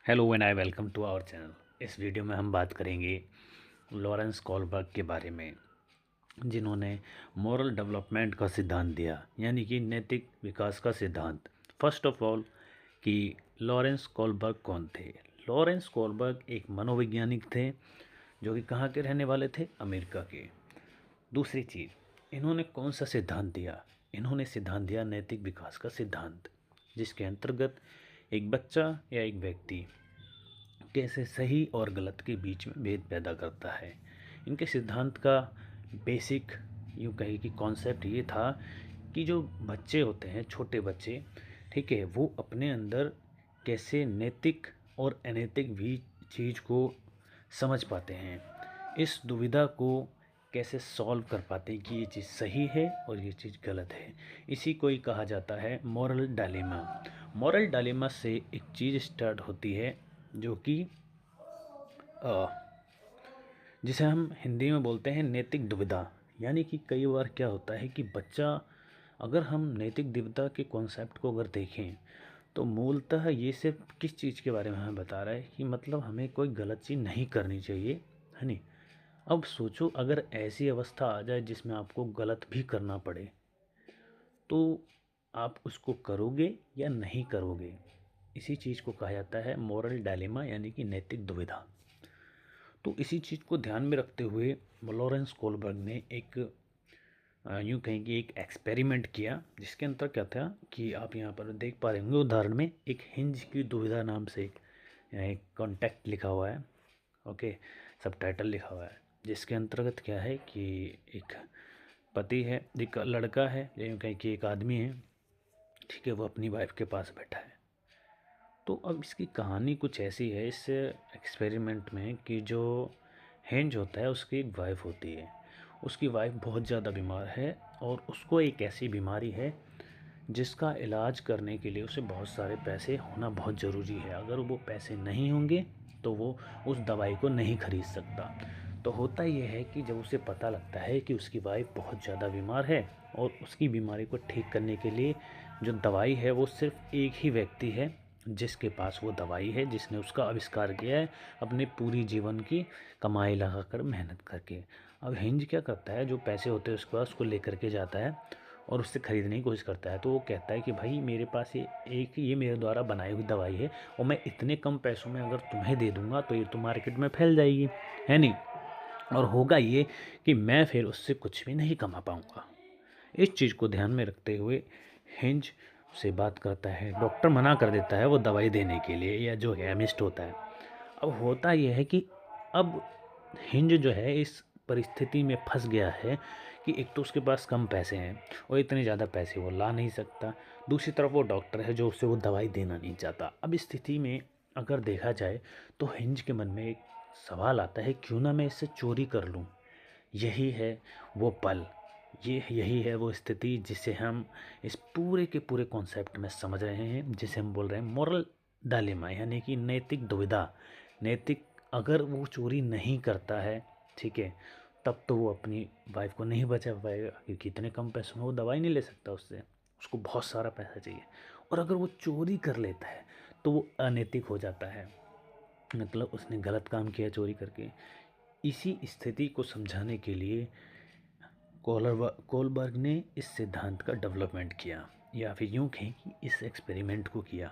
Hello and I welcome to our channel. इस video में हम बात करेंगे लॉरेंस कोलबर्ग के बारे में, जिन्होंने मॉरल डेवलपमेंट का सिद्धांत दिया, यानी कि नैतिक विकास का सिद्धांत। फर्स्ट ऑफ ऑल कि लॉरेंस कोलबर्ग कौन थे। लॉरेंस कोलबर्ग एक मनोवैज्ञानिक थे जो कि कहाँ के रहने वाले थे, अमेरिका के। दूसरी चीज़, इन्होंने कौन सा सिद्धांत दिया। इन्होंने सिद्धांत दिया नैतिक विकास का सिद्धांत, जिसके अंतर्गत एक बच्चा या एक व्यक्ति कैसे सही और गलत के बीच में भेद पैदा करता है। इनके सिद्धांत का बेसिक यूँ कहे कि कॉन्सेप्ट ये था कि जो बच्चे होते हैं, छोटे बच्चे, ठीक है, वो अपने अंदर कैसे नैतिक और अनैतिक भी चीज़ को समझ पाते हैं, इस दुविधा को कैसे सॉल्व कर पाते हैं कि ये चीज़ सही है और ये चीज़ गलत है। इसी को ही कहा जाता है मॉरल डायलेमा। मॉरल डायलेमा से एक चीज़ स्टार्ट होती है जो कि अ, जिसे हम हिंदी में बोलते हैं नैतिक दुविधा। यानी कि कई बार क्या होता है कि बच्चा, अगर हम नैतिक दुविधा के कॉन्सेप्ट को अगर देखें तो मूलतः ये सिर्फ किस चीज़ के बारे में हमें बता रहा है कि मतलब हमें कोई गलत चीज़ नहीं करनी चाहिए, है नहीं। अब सोचो, अगर ऐसी अवस्था आ जाए जिसमें आपको गलत भी करना पड़े तो आप उसको करोगे या नहीं करोगे। इसी चीज़ को कहा जाता है मॉरल डायलेमा, यानी कि नैतिक दुविधा। तो इसी चीज़ को ध्यान में रखते हुए लॉरेंस कोलबर्ग ने एक यूँ कहें कि एक एक्सपेरिमेंट किया, जिसके अंदर क्या था कि आप यहाँ पर देख पा रहे होंगे उदाहरण में एक हिंज की दुविधा नाम से एक कॉन्टेक्ट लिखा हुआ है, ओके, सबटाइटल लिखा हुआ है, जिसके अंतर्गत क्या है कि एक पति है, एक लड़का है, यूँ कहें कि एक आदमी है, ठीक है, वो अपनी वाइफ के पास बैठा है। तो अब इसकी कहानी कुछ ऐसी है इस एक्सपेरिमेंट में कि जो हेंज होता है उसकी एक वाइफ होती है। उसकी वाइफ बहुत ज़्यादा बीमार है और उसको एक ऐसी बीमारी है जिसका इलाज करने के लिए उसे बहुत सारे पैसे होना बहुत ज़रूरी है। अगर वो पैसे नहीं होंगे तो वो उस दवाई को नहीं खरीद सकता। तो होता ये है कि जब उसे पता लगता है कि उसकी वाइफ बहुत ज़्यादा बीमार है और उसकी बीमारी को ठीक करने के लिए जो दवाई है वो सिर्फ एक ही व्यक्ति है जिसके पास वो दवाई है, जिसने उसका आविष्कार किया है अपने पूरी जीवन की कमाई लगाकर, मेहनत करके। अब हिंज क्या करता है, जो पैसे होते हैं उसके पास, उसको लेकर के जाता है और उससे ख़रीदने की कोशिश करता है। तो वो कहता है कि भाई मेरे पास ये मेरे द्वारा बनाई हुई दवाई है और मैं इतने कम पैसों में अगर तुम्हें दे दूँगा तो ये तो मार्केट में फैल जाएगी, है नहीं, और होगा ये कि मैं फिर उससे कुछ भी नहीं कमा पाऊँगा। इस चीज़ को ध्यान में रखते हुए हिंज से बात करता है। डॉक्टर मना कर देता है वो दवाई देने के लिए, या जो केमिस्ट होता है। अब होता यह है कि अब हिंज जो है इस परिस्थिति में फंस गया है कि एक तो उसके पास कम पैसे हैं और इतने ज़्यादा पैसे वो ला नहीं सकता। दूसरी तरफ वो डॉक्टर है जो उससे वो दवाई देना नहीं चाहता। अब इस स्थिति में अगर देखा जाए तो हिंज के मन में एक सवाल आता है, क्यों ना मैं इससे चोरी कर लूँ। यही है वो पल, यही है वो स्थिति जिसे हम इस पूरे के पूरे कॉन्सेप्ट में समझ रहे हैं, जिसे हम बोल रहे हैं मॉरल डायलेमा, यानी कि नैतिक दुविधा। नैतिक, अगर वो चोरी नहीं करता है, ठीक है, तब तो वो अपनी वाइफ को नहीं बचा पाएगा, क्योंकि इतने कम पैसों में वो दवाई नहीं ले सकता उससे, उसको बहुत सारा पैसा चाहिए। और अगर वो चोरी कर लेता है तो वो अनैतिक हो जाता है, मतलब उसने गलत काम किया चोरी करके। इसी स्थिति को समझाने के लिए कोलबर्ग ने इस सिद्धांत का डेवलपमेंट किया, या फिर यूँ कहें कि इस एक्सपेरिमेंट को किया।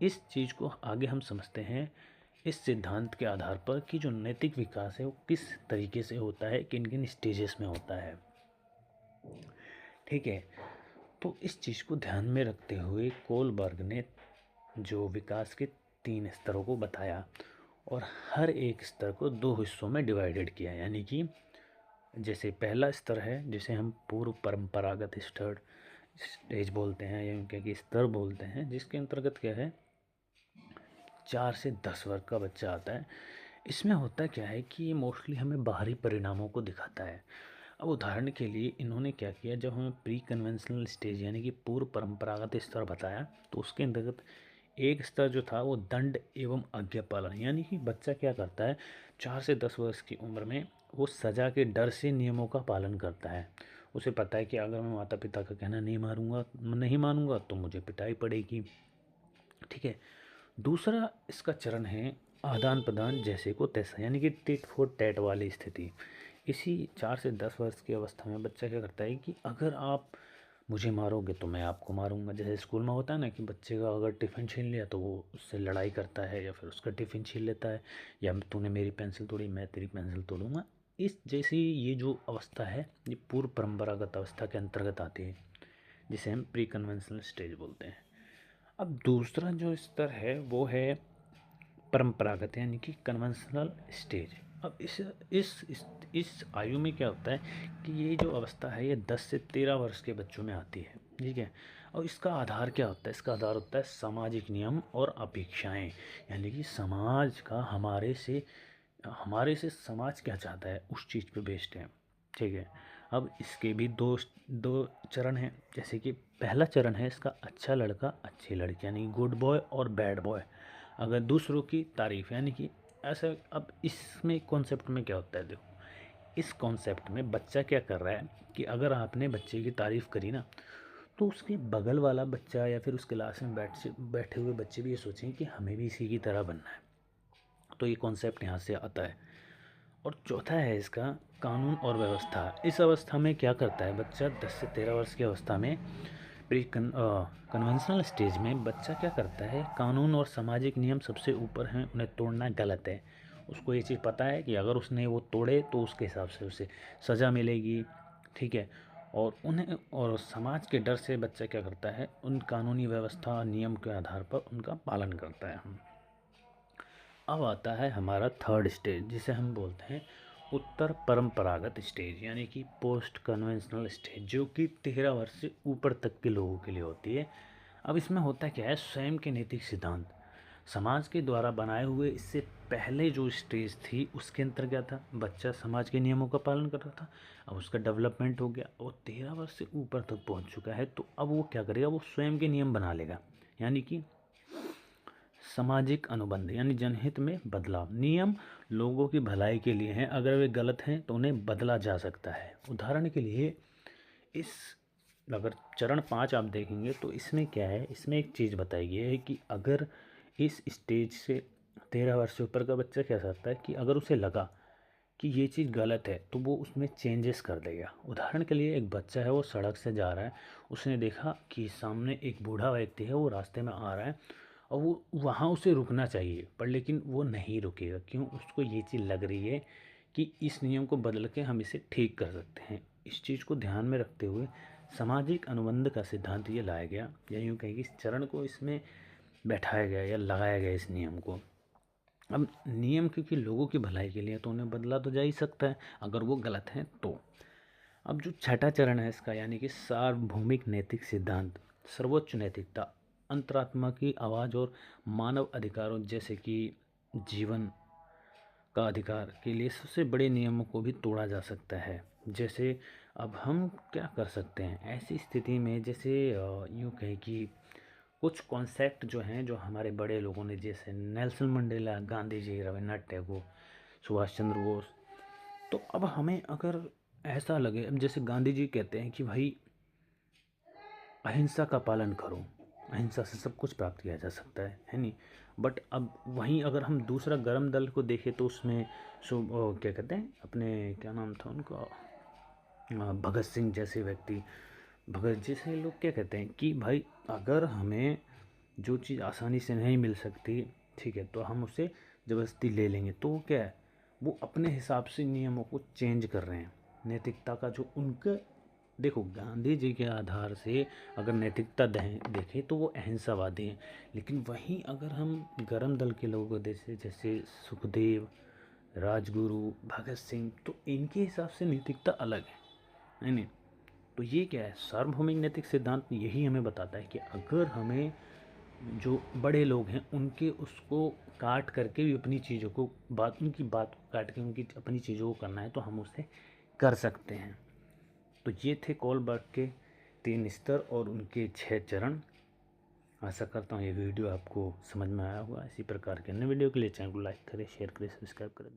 इस चीज़ को आगे हम समझते हैं इस सिद्धांत के आधार पर कि जो नैतिक विकास है वो किस तरीके से होता है, किन किन स्टेजेस में होता है, ठीक है। तो इस चीज़ को ध्यान में रखते हुए कोलबर्ग ने जो विकास के 3 स्तरों को बताया और हर एक स्तर को 2 हिस्सों में डिवाइडेड किया। यानी कि जैसे पहला स्तर है जिसे हम पूर्व परंपरागत स्टेज बोलते हैं, या उनके कि स्तर बोलते हैं, जिसके अंतर्गत क्या है 4 से 10 वर्ग का बच्चा आता है। इसमें होता क्या है कि ये मोस्टली हमें बाहरी परिणामों को दिखाता है। अब उदाहरण के लिए इन्होंने क्या किया, जब हमें प्री कन्वेंशनल स्टेज यानी कि पूर्व परंपरागत स्तर बताया तो उसके अंतर्गत एक स्तर जो था वो दंड एवं आज्ञा पालन, यानी कि बच्चा क्या करता है 4 से 10 वर्ष की उम्र में वो सज़ा के डर से नियमों का पालन करता है। उसे पता है कि अगर मैं माता पिता का कहना नहीं मानूंगा तो मुझे पिटाई पड़ेगी, ठीक है। दूसरा इसका चरण है आदान प्रदान जैसे को तैसा, यानी कि टिट फॉर टैट वाली स्थिति। इसी 4 से 10 वर्ष की अवस्था में बच्चा क्या करता है कि अगर आप मुझे मारोगे तो मैं आपको मारूंगा। जैसे स्कूल में होता है ना कि बच्चे का अगर टिफ़िन छीन लिया तो वो उससे लड़ाई करता है या फिर उसका टिफ़िन छीन लेता है, या तूने मेरी पेंसिल तोड़ी मैं तेरी पेंसिल तोड़ूंगा। इस जैसी ये जो अवस्था है ये पूर्व परंपरागत अवस्था के अंतर्गत आती है, जिसे हम प्री कन्वेंशनल स्टेज बोलते हैं। अब दूसरा जो स्तर है वो है परंपरागत, यानी कि कन्वेंशनल स्टेज। अब इस आयु में क्या होता है कि ये जो अवस्था है ये 10 से 13 वर्ष के बच्चों में आती है, ठीक है। और इसका आधार क्या होता है? इसका आधार होता है सामाजिक नियम और अपेक्षाएं, यानी कि समाज का हमारे से समाज क्या चाहता है उस चीज़ पे बेस्ड है, ठीक है। अब इसके भी दो दो चरण हैं। जैसे कि पहला चरण है इसका अच्छा लड़का अच्छी लड़की, यानी गुड बॉय और बैड बॉय। अगर दूसरों की तारीफ, यानी कि ऐसा। अब इसमें कॉन्सेप्ट में क्या होता है, देखो इस कॉन्सेप्ट में बच्चा क्या कर रहा है कि अगर आपने बच्चे की तारीफ करी ना, तो उसके बगल वाला बच्चा या फिर उस क्लास में बैठे हुए बच्चे भी ये सोचें कि हमें भी इसी की तरह बनना है। तो ये कॉन्सेप्ट यहाँ से आता है। और चौथा है इसका कानून और व्यवस्था। इस अवस्था में क्या करता है बच्चा, 10 से 13 वर्ष की अवस्था में कन्वेंशनल स्टेज में बच्चा क्या करता है, कानून और सामाजिक नियम सबसे ऊपर हैं, उन्हें तोड़ना गलत है। उसको ये चीज़ पता है कि अगर उसने वो तोड़े तो उसके हिसाब से उसे सज़ा मिलेगी, ठीक है। और समाज के डर से बच्चा क्या करता है, उन कानूनी व्यवस्था नियम के आधार पर उनका पालन करता है। अब आता है हमारा थर्ड स्टेज, जिसे हम बोलते हैं उत्तर परंपरागत स्टेज, यानी कि पोस्ट कन्वेंशनल स्टेज, जो कि 13 वर्ष से ऊपर तक के लोगों के लिए होती है। अब इसमें होता क्या है, स्वयं के नैतिक सिद्धांत समाज के द्वारा बनाए हुए। इससे पहले जो स्टेज थी उसके अंतर क्या था, बच्चा समाज के नियमों का पालन कर रहा था। अब उसका डेवलपमेंट हो गया और 13 वर्ष से ऊपर तक पहुंच चुका है, तो अब वो क्या करेगा, वो स्वयं के नियम बना लेगा। यानी कि सामाजिक अनुबंध, यानी जनहित में बदलाव। नियम लोगों की भलाई के लिए हैं, अगर वे गलत हैं तो उन्हें बदला जा सकता है। उदाहरण के लिए इस अगर चरण 5 आप देखेंगे तो इसमें क्या है, इसमें एक चीज़ बताई गई है कि अगर इस स्टेज से 13 वर्ष से ऊपर का बच्चा क्या करता है कि अगर उसे लगा कि ये चीज़ गलत है तो वो उसमें चेंजेस कर देगा। उदाहरण के लिए एक बच्चा है, वो सड़क से जा रहा है, उसने देखा कि सामने एक बूढ़ा व्यक्ति है वो रास्ते में आ रहा है, और वो वहाँ उसे रुकना चाहिए पर लेकिन वो नहीं रुकेगा। क्यों? उसको ये चीज़ लग रही है कि इस नियम को बदल के हम इसे ठीक कर सकते हैं। इस चीज़ को ध्यान में रखते हुए सामाजिक अनुबंध का सिद्धांत ये लाया गया, या यूँ कहें कि इस चरण को इसमें बैठाया गया या लगाया गया इस नियम को। अब नियम क्योंकि लोगों की भलाई के लिए, तो उन्हें बदला तो जा ही सकता है अगर वो गलत हैं तो। अब जो छठा चरण है इसका, यानी कि सार्वभौमिक नैतिक सिद्धांत, सर्वोच्च नैतिकता, अंतरात्मा की आवाज़ और मानव अधिकारों जैसे कि जीवन का अधिकार के लिए सबसे बड़े नियमों को भी तोड़ा जा सकता है। जैसे अब हम क्या कर सकते हैं ऐसी स्थिति में, जैसे यूँ कहें कि कुछ कॉन्सेप्ट जो हैं जो हमारे बड़े लोगों ने, जैसे नेल्सन मंडेला, गांधी जी, रविन्द्रनाथ टैगोर, सुभाष चंद्र बोस। तो अब हमें अगर ऐसा लगे, अब जैसे गांधी जी कहते हैं कि भाई अहिंसा का पालन करो, अहिंसा से सब कुछ प्राप्त किया जा सकता है नहीं। बट अब वहीं अगर हम दूसरा गर्म दल को देखें तो उसमें क्या कहते हैं अपने, क्या नाम था उनका, भगत सिंह जैसे व्यक्ति, भगत जैसे लोग क्या कहते हैं कि भाई अगर हमें जो चीज़ आसानी से नहीं मिल सकती, ठीक है, तो हम उसे ज़बरदस्ती ले लेंगे। तो वो क्या है, वो अपने हिसाब से नियमों को चेंज कर रहे हैं। नैतिकता का जो उनका, देखो गांधी जी के आधार से अगर नैतिकता देखें तो वो अहिंसावादी हैं। लेकिन वहीं अगर हम गरम दल के लोगों को जैसे जैसे सुखदेव, राजगुरु, भगत सिंह, तो इनके हिसाब से नैतिकता अलग है नहीं। तो ये क्या है, सार्वभौमिक नैतिक सिद्धांत यही हमें बताता है कि अगर हमें जो बड़े लोग हैं उनके उसको काट करके भी अपनी चीज़ों को उनकी बात को काट के उनकी अपनी चीज़ों को करना है तो हम उसे कर सकते हैं। तो ये थे कोलबर्ग के 3 स्तर और उनके 6 चरण। आशा करता हूँ ये वीडियो आपको समझ में आया होगा। इसी प्रकार के अन्य वीडियो के लिए चैनल को लाइक करें, शेयर करें, सब्सक्राइब करें।